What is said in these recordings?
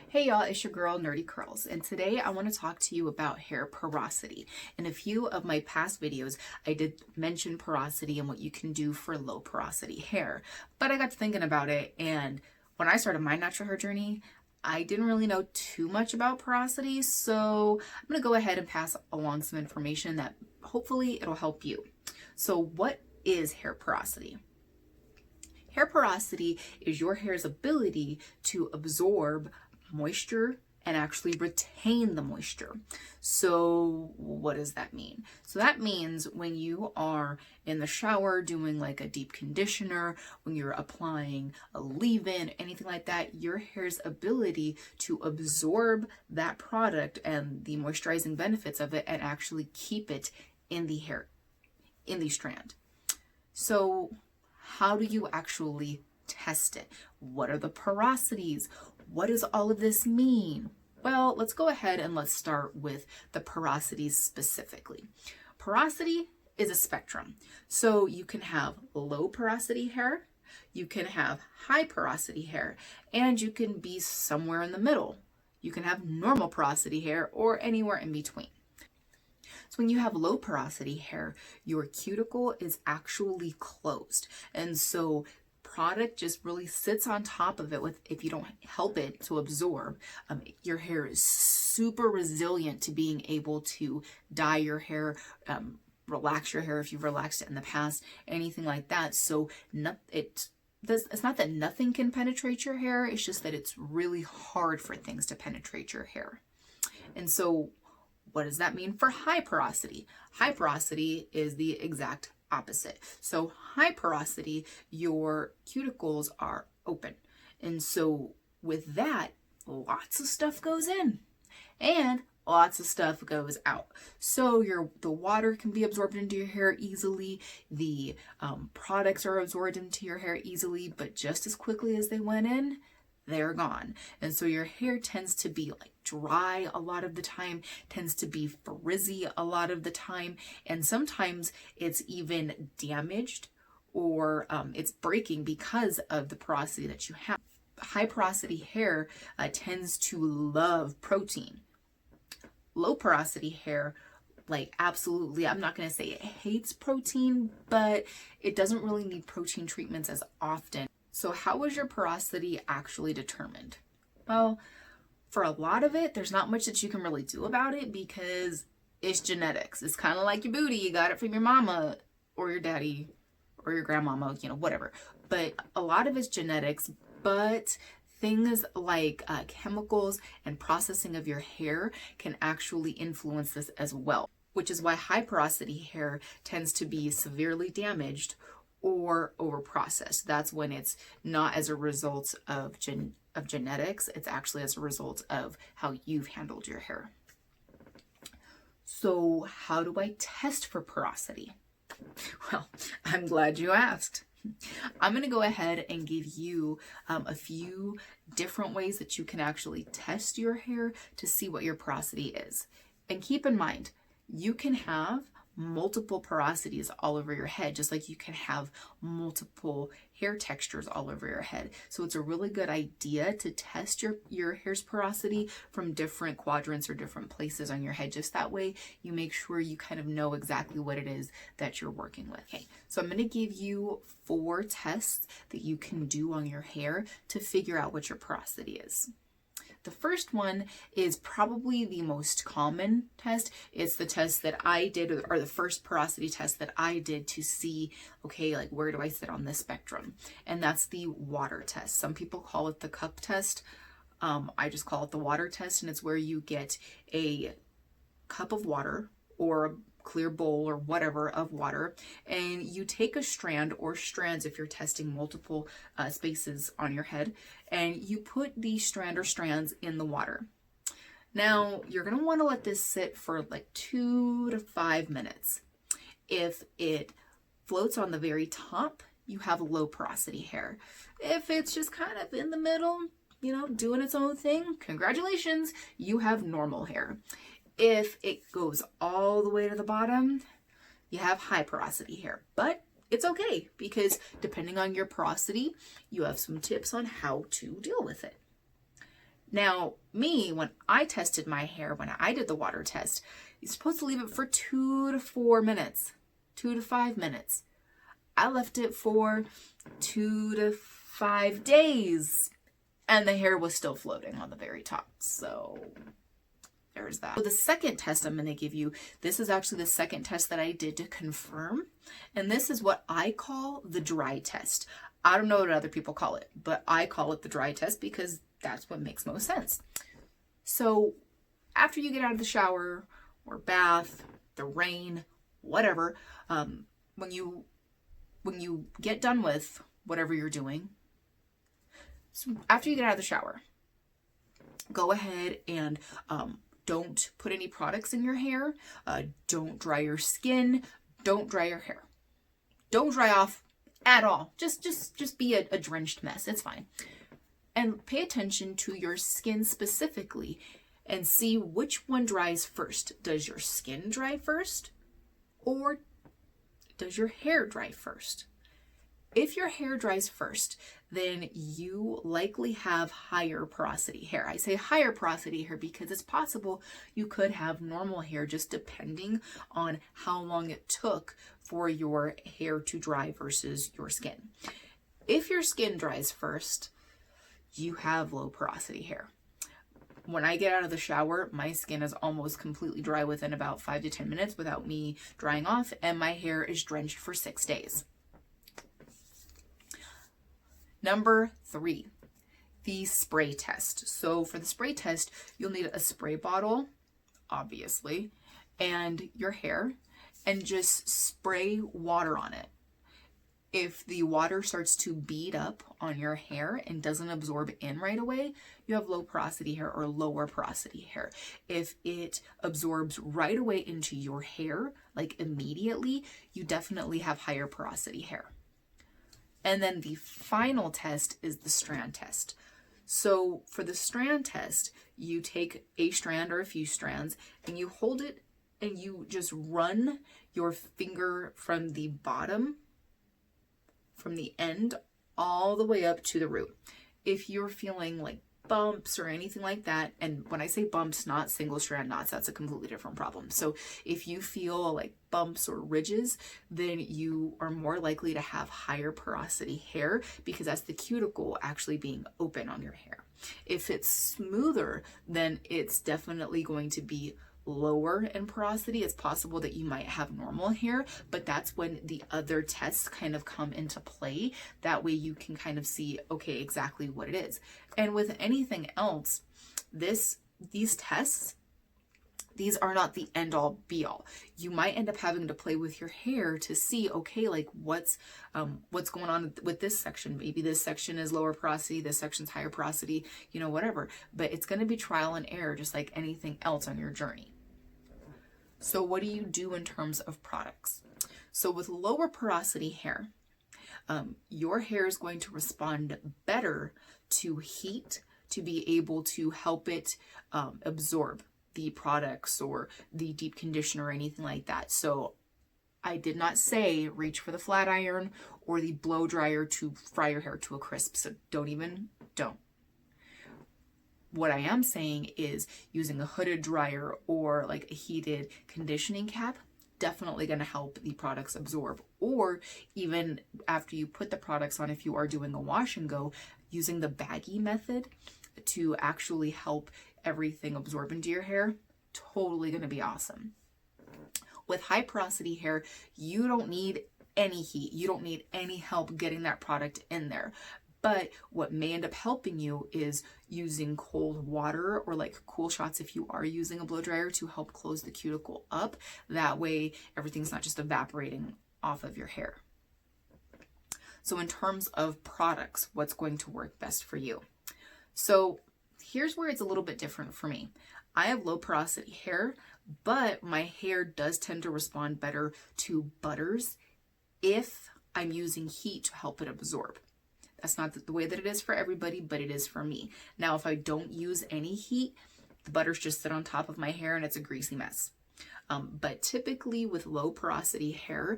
Hey y'all, it's your girl Nerdy Curls, and today I want to talk to you about hair porosity. In a few of my past videos, I did mention porosity and what you can do for low porosity hair, but I got to thinking about it, and when I started my natural hair journey, I didn't really know too much about porosity, so I'm going to go ahead and pass along some information that hopefully it'll help you. So what is hair porosity? Hair porosity is your hair's ability to absorb moisture and actually retain the moisture. So what does that mean? So that means when you are in the shower doing like a deep conditioner, when you're applying a leave-in, anything like that, your hair's ability to absorb that product and the moisturizing benefits of it and actually keep it in the hair, in the strand. So how do you actually test it? What are the porosities? What does all of this mean? Well, let's go ahead and let's start with the porosities specifically. Porosity is a spectrum. So you can have low porosity hair, you can have high porosity hair, and you can be somewhere in the middle. You can have normal porosity hair or anywhere in between. So when you have low porosity hair, your cuticle is actually closed. And so product just really sits on top of it if you don't help it to absorb. Your hair is super resilient to being able to dye your hair, relax your hair if you've relaxed it in the past, anything like that. So it's not that nothing can penetrate your hair, it's just that it's really hard for things to penetrate your hair. And so what does that mean for high porosity? High porosity is the exact opposite. So high porosity, your cuticles are open. And so with that, lots of stuff goes in and lots of stuff goes out. So the water can be absorbed into your hair easily. The products are absorbed into your hair easily, but just as quickly as they went in, they're gone. And so your hair tends to be like dry a lot of the time, tends to be frizzy a lot of the time, and sometimes it's even damaged or it's breaking because of the porosity that you have. High porosity hair tends to love protein. Low porosity hair, like absolutely, I'm not going to say it hates protein, but it doesn't really need protein treatments as often. So how is your porosity actually determined? Well, for a lot of it, there's not much that you can really do about it because it's genetics. It's kind of like your booty. You got it from your mama or your daddy or your grandmama, whatever. But a lot of it's genetics, but things like chemicals and processing of your hair can actually influence this as well, which is why high porosity hair tends to be severely damaged or overprocessed. That's when it's not as a result of genetics, it's actually as a result of how you've handled your hair. So how do I test for porosity? Well, I'm glad you asked. I'm going to go ahead and give you a few different ways that you can actually test your hair to see what your porosity is. And keep in mind, you can have multiple porosities all over your head, just like you can have multiple hair textures all over your head. So it's a really good idea to test your hair's porosity from different quadrants or different places on your head. Just that way you make sure you kind of know exactly what it is that you're working with. Okay, so I'm going to give you 4 tests that you can do on your hair to figure out what your porosity is. The first one is probably the most common test. It's the test that I did, or the first porosity test that I did to see, okay, like where do I sit on this spectrum? And that's the water test. Some people call it the cup test. I just call it the water test, and it's where you get a cup of water or a clear bowl or whatever of water, and you take a strand or strands if you're testing multiple spaces on your head, and you put the strand or strands in the water. Now you're going to want to let this sit for like 2 to 5 minutes. If it floats on the very top, you have low porosity hair. If it's just kind of in the middle, doing its own thing, congratulations, you have normal hair. If it goes all the way to the bottom, you have high porosity hair, but it's okay because depending on your porosity, you have some tips on how to deal with it. Now, me, when I tested my hair, when I did the water test, you're supposed to leave it for 2 to 4 minutes, 2 to 5 minutes. I left it for 2 to 5 days, and the hair was still floating on the very top. So there's that. So the second test I'm going to give you, this is actually the second test that I did to confirm, and this is what I call the dry test. I don't know what other people call it, but I call it the dry test because that's what makes most sense. So after you get out of the shower or bath, the rain, whatever, when you get done with whatever you're doing, so after you get out of the shower, go ahead and don't put any products in your hair. Don't dry your skin. Don't dry your hair. Don't dry off at all. Just be a drenched mess. It's fine. And pay attention to your skin specifically and see which one dries first. Does your skin dry first, or does your hair dry first? If your hair dries first, then you likely have higher porosity hair. I say higher porosity hair because it's possible you could have normal hair, just depending on how long it took for your hair to dry versus your skin. If your skin dries first, you have low porosity hair. When I get out of the shower, my skin is almost completely dry within about 5 to 10 minutes without me drying off, and my hair is drenched for 6 days. Number 3, the spray test. So for the spray test, you'll need a spray bottle, obviously, and your hair, and just spray water on it. If the water starts to bead up on your hair and doesn't absorb in right away, you have low porosity hair or lower porosity hair. If it absorbs right away into your hair, like immediately, you definitely have higher porosity hair. And then the final test is the strand test. So for the strand test, you take a strand or a few strands and you hold it and you just run your finger from the bottom, from the end, all the way up to the root. If you're feeling like bumps or anything like that, and when I say bumps, not single strand knots, that's a completely different problem. So if you feel like bumps or ridges, then you are more likely to have higher porosity hair because that's the cuticle actually being open on your hair. If it's smoother, then it's definitely going to be lower in porosity. It's possible that you might have normal hair, but that's when the other tests kind of come into play. That way you can kind of see, okay, exactly what it is. And with anything else, these tests, these are not the end all be all. You might end up having to play with your hair to see, okay, like what's going on with this section. Maybe this section is lower porosity, this section's higher porosity, whatever. But it's going to be trial and error, just like anything else on your journey. So what do you do in terms of products? So with lower porosity hair, your hair is going to respond better to heat to be able to help it absorb the products or the deep conditioner or anything like that. So I did not say reach for the flat iron or the blow dryer to fry your hair to a crisp. So don't. What I am saying is using a hooded dryer or like a heated conditioning cap, definitely going to help the products absorb. Or even after you put the products on, if you are doing a wash and go, using the baggy method to actually help everything absorb into your hair, totally going to be awesome. With high porosity hair, you don't need any heat. You don't need any help getting that product in there. But what may end up helping you is using cold water or like cool shots if you are using a blow dryer to help close the cuticle up. That way everything's not just evaporating off of your hair. So in terms of products, what's going to work best for you? So here's where it's a little bit different for me. I have low porosity hair, but my hair does tend to respond better to butters if I'm using heat to help it absorb. That's not the way that it is for everybody, but it is for me. Now, if I don't use any heat, the butters just sit on top of my hair and it's a greasy mess. But typically with low porosity hair,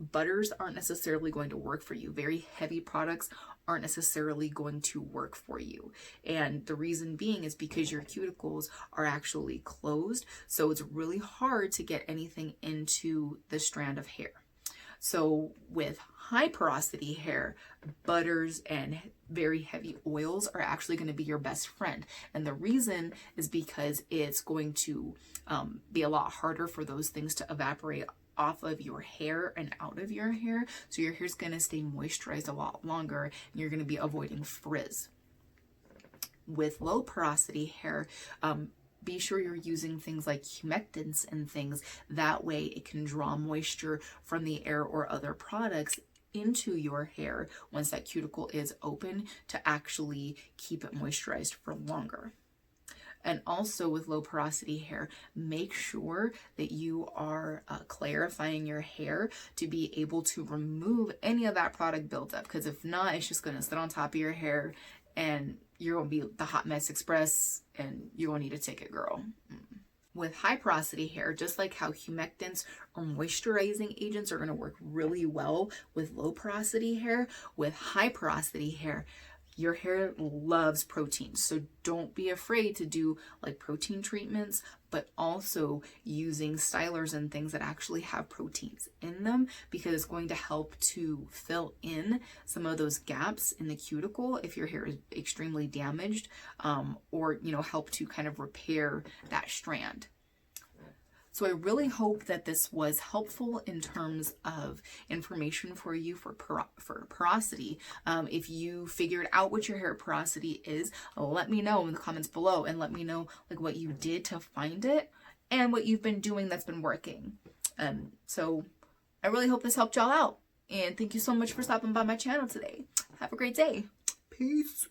butters aren't necessarily going to work for you. Very heavy products aren't necessarily going to work for you. And the reason being is because your cuticles are actually closed. So it's really hard to get anything into the strand of hair. So with high porosity hair, butters and very heavy oils are actually going to be your best friend. And the reason is because it's going to be a lot harder for those things to evaporate off of your hair and out of your hair. So your hair's going to stay moisturized a lot longer, and you're going to be avoiding frizz. With low porosity hair, be sure you're using things like humectants and things. That way it can draw moisture from the air or other products into your hair once that cuticle is open to actually keep it moisturized for longer. And also with low porosity hair, make sure that you are clarifying your hair to be able to remove any of that product buildup, because if not, it's just going to sit on top of your hair and you're going to be the hot mess express and you're going to need a ticket, girl. With high porosity hair, just like how humectants or moisturizing agents are going to work really well with low porosity hair, with high porosity hair, your hair loves protein. So don't be afraid to do like protein treatments, but also using stylers and things that actually have proteins in them, because it's going to help to fill in some of those gaps in the cuticle if your hair is extremely damaged, or, you know, help to kind of repair that strand. So I really hope that this was helpful in terms of information for you for porosity. If you figured out what your hair porosity is, let me know in the comments below, and let me know like what you did to find it and what you've been doing that's been working. So I really hope this helped y'all out, and thank you so much for stopping by my channel today. Have a great day. Peace.